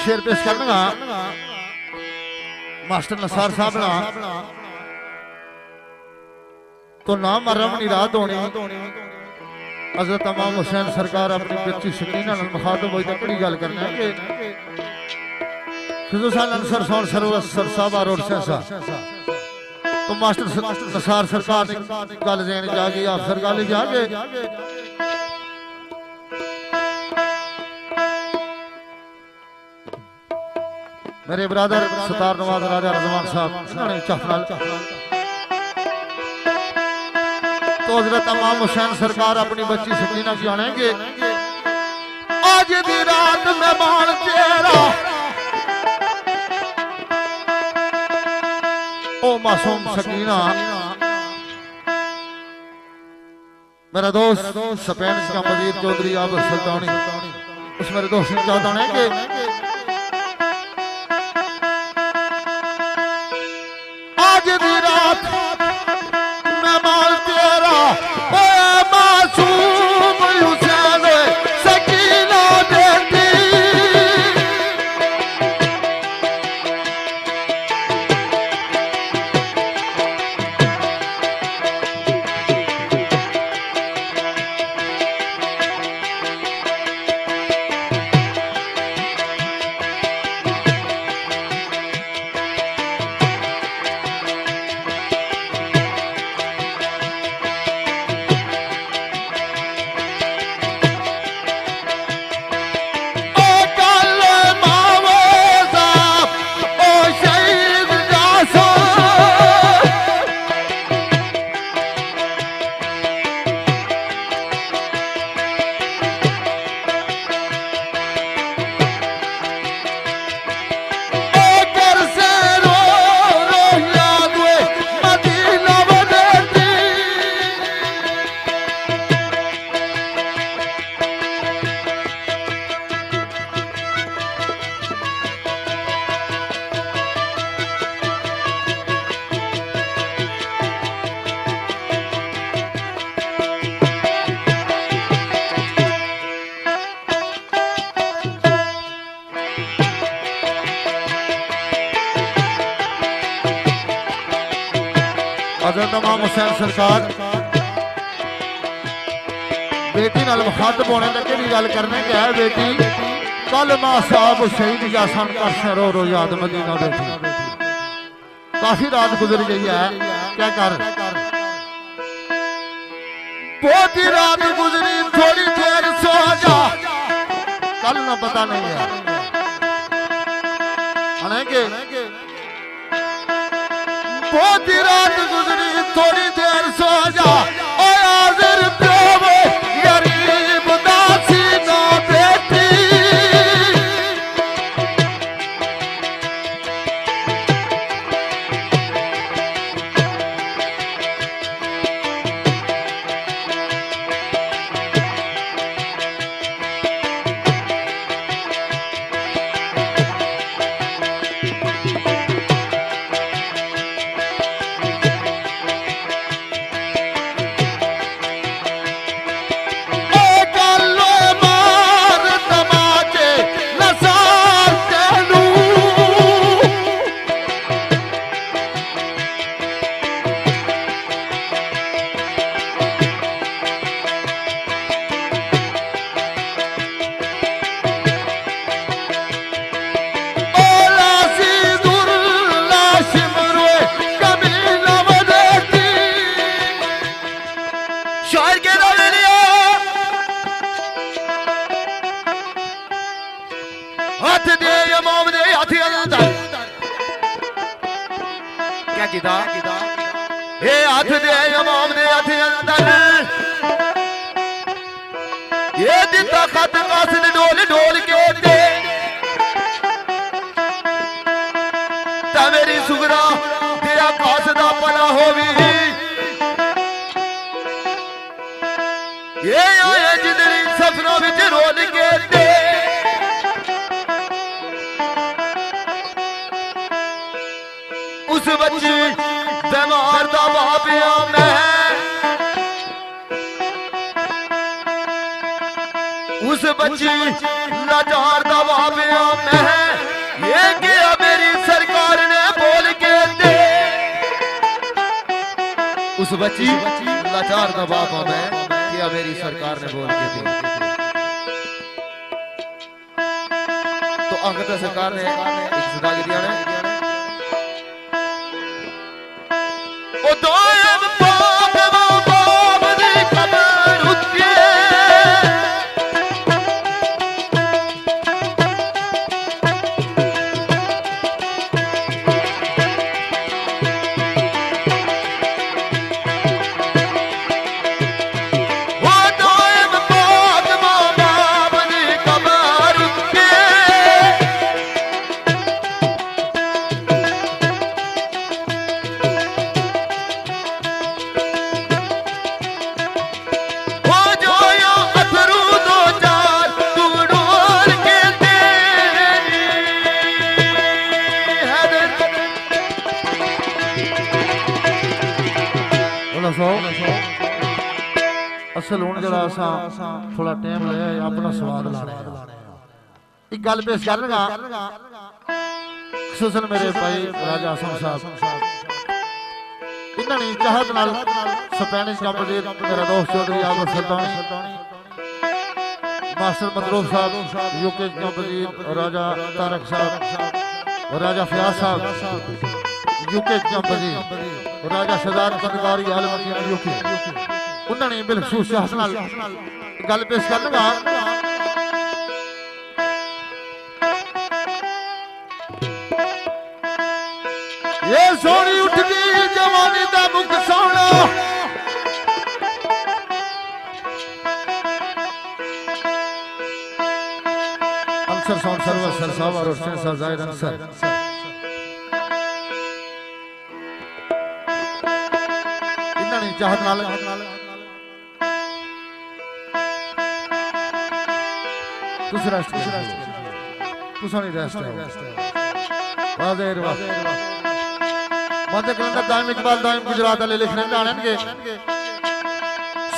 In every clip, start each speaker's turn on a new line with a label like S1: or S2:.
S1: शेर पेश करना मास्टर नसार साहब ना तो नाम मरम निराद होनी हज़रत इमाम हुसैन सरकार अपनी बच्ची शकीना नाल मुखातब होई ते कड़ी गल करना है कि फिज़ूसान अंसर सोन सरवर सरसाबा रोड सेंसा तो मास्टर नसार सरकार ने गल देने जागी आप सरकार ले जाके मेरे ब्रदर सतार नवाज राजा रज़वान साहब इन्होंने चाहना तो हज़रत इमाम हुसैन सरकार अपनी बच्ची सकीना की आनेंगे आज दी रात मेहमान तेरा ओ मासूम सकीना मेरा दोस्त स्पेन का वजीर चौधरी आबिद सुल्तानी उस मेरे दोस्त ने चाहता है कि आज दी रात मेहमान तेरा ओ मासूम हुसैन सकीना बेटी हज़रत इमाम हुसैन सरकार बेटी नाल मुखातब होने तक की गल करने क्या है बेटी कल मां साहब शहीद यासन कर रो रो याद मदीना बेटी काफी रात गुजर गई है क्या कर बहुत ही रात गुजरी थोड़ी देर सो जा कल ना पता नहीं है बहुत ही रात गुजरी थोड़ी देर सो जा हाजिर प्यावे गरीब दासी ना बेटी हाथ दे इमाम ने हाथ अंदर ये दिता खत कासिद डोल डोल के दे ता मेरी सुगरा तेरा कासदा पला होवी ये आए जिदरी सफरों विच रोल के दे उस बच्ची बीमार दा बापिया मैं उस
S2: उस बच्ची लाचार दबाविया मैं ये क्या मेरी सरकार ने बोल के दे। उस बच्ची लाचार दबावा मैं क्या मेरी सरकार ने बोल के दे। तो अंगत सरकार ने एक सदा की दिया ने ओ दोयम बाप वो बाप दी खबर उठे
S1: असल हूँ जरा थोड़ा टाइम लिया अपना स्वाद ला एक गल पेश कर लगा खुसूसन मेरे भाई राजा आसम साहब इन्होंने चाहत नाल स्पेनिश कंपोजिटर मेरा दोस्त चौधरी आबद सरदानी मास्टर मदरूफ साहब यूके कंपोजिटर राजा तारक साहब राजा फयाज साहब यूके कंपोजिटर राजा शहजाद पंदगारी आलम यूके उन्होंने बिलखसूस शख्स नाल गल पेश कर लगा ये सोनी उठदी जवानी दा मुख सोना अंसर साउंड सर्वर सर साहब और हुसैन साहब जाहिर अंसर इन्होंने चाहत नाल कुछ रेस्ट कुछ नहीं रेस्ट वाज़ेर वाह मध्य कलंदर दाइम इकबाल दाइम गुजरात वाले लिखने गाने के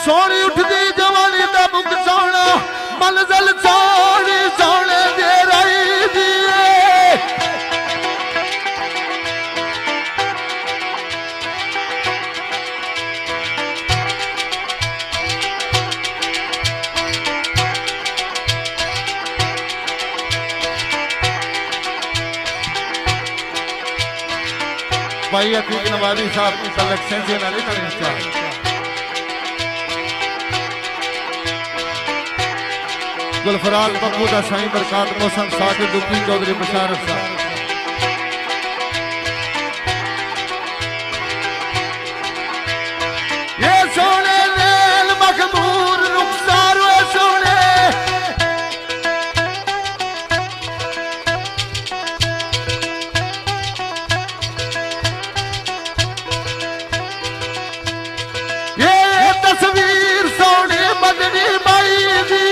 S1: सोनी उठदी जवानी दा मुख सोना मंजिल सोनी सोने दे रही दिए भाई अतीक नवाबी साहब की कलेक्शन से ना लेना गुलफराज बब्बू दा साईं बरकात मोहसन साकिब दुखी चौधरी बशारत साहब ये सोने लेल मखमूर रुखसार वे सोने तस्वीर सोने मदनी बाई दी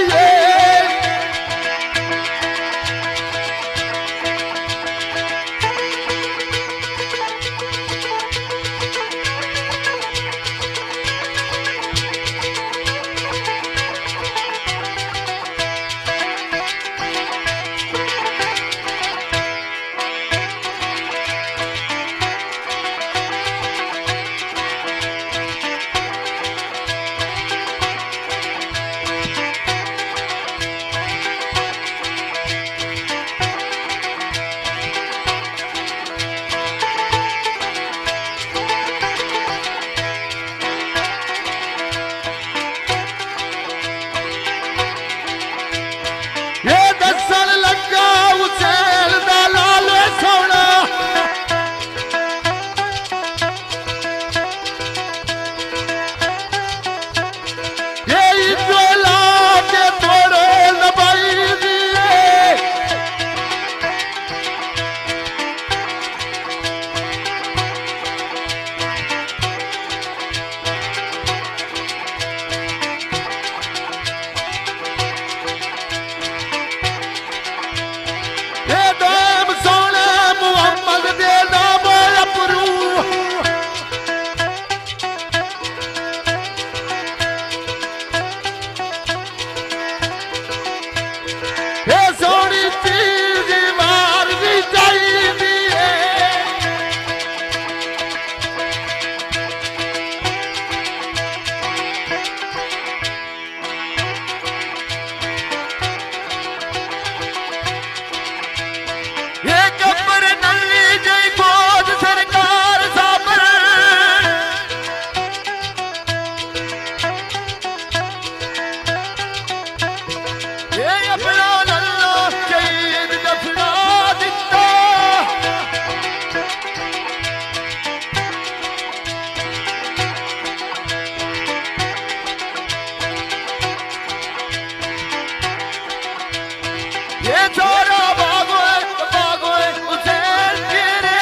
S2: ये सारा बागोए हुसैन तेरे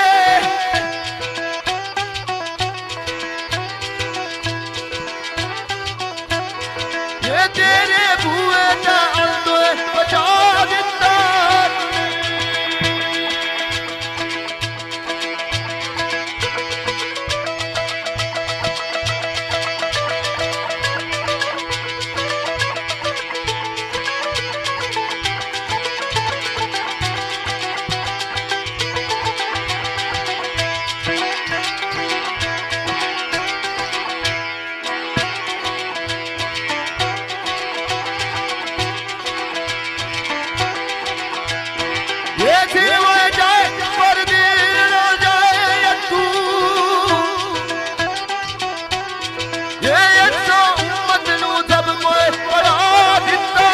S2: ये तेरे बुए दा अंदोए बचा दिता ये जीवा जाए परदीन ना जाए तू ये अच्छा उम्मत नू सब कोई पढ़ा दिता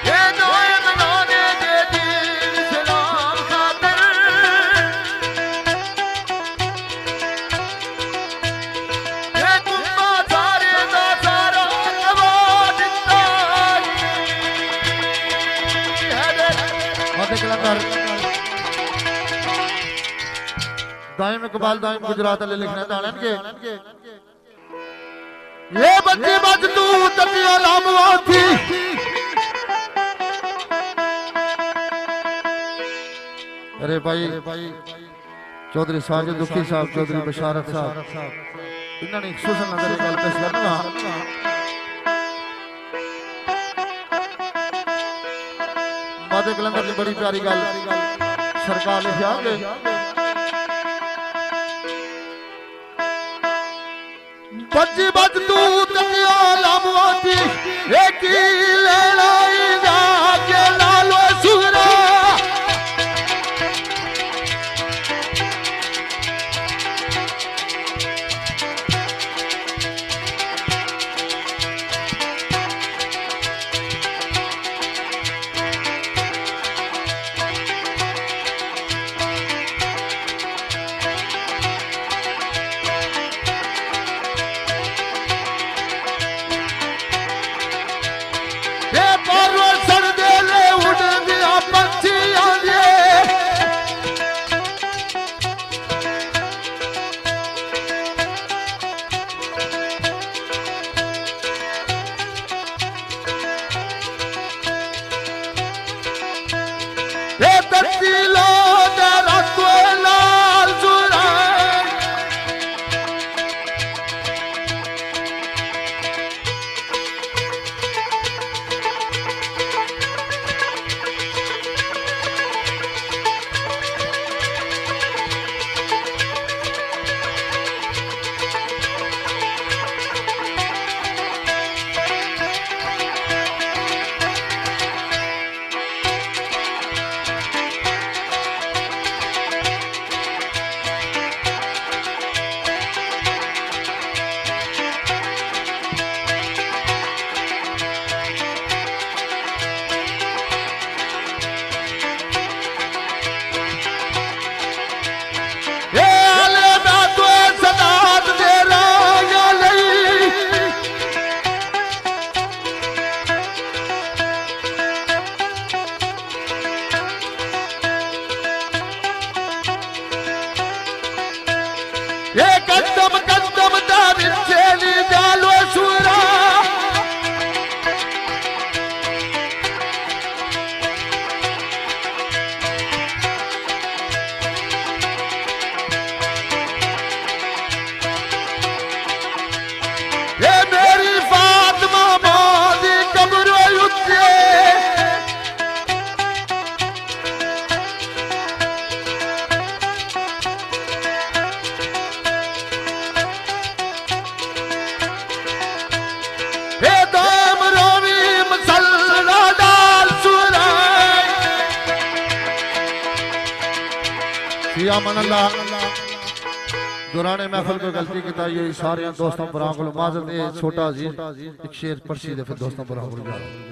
S2: ये नोए मनाने दे दीन सलाम खातर ये कुम्मा सारे दा सारा नवा दिता
S1: और कलंदर दाइम इकबाल दाइम गुजरात वाले लिखना चाहने के ये बच्चे बच तू तकिया लामवा थी अरे भाई चौधरी साजिद दुखी साहब चौधरी बशारत साहब इन्होंने एक सोशल नजर गल पेश करना मादे कलंदर की बड़ी प्यारी गल सरकार लिखा के बच्ची बच तू तकिया लामवा थी एक ही लड़ाई जाके लालो सुगरा ये परवसन दे ले उड़ दिया पंछियां दे ये तस्वीरों दा रखो लाल सुराय ये आले दा तो सदात दे राया लई ये कदम कदम दा विचेली जालो सुरा ये मेरी फातिमा मां दी कब्र उत्ते ये दाम रोवी मसल्ला डाल सुराय सिया मन अल्लाह दौराने महफिल को गलती की ये सारे दोस्तों पर माजर छोटा अजीज एक शेर पर्ची दे फिर दोस्तों पर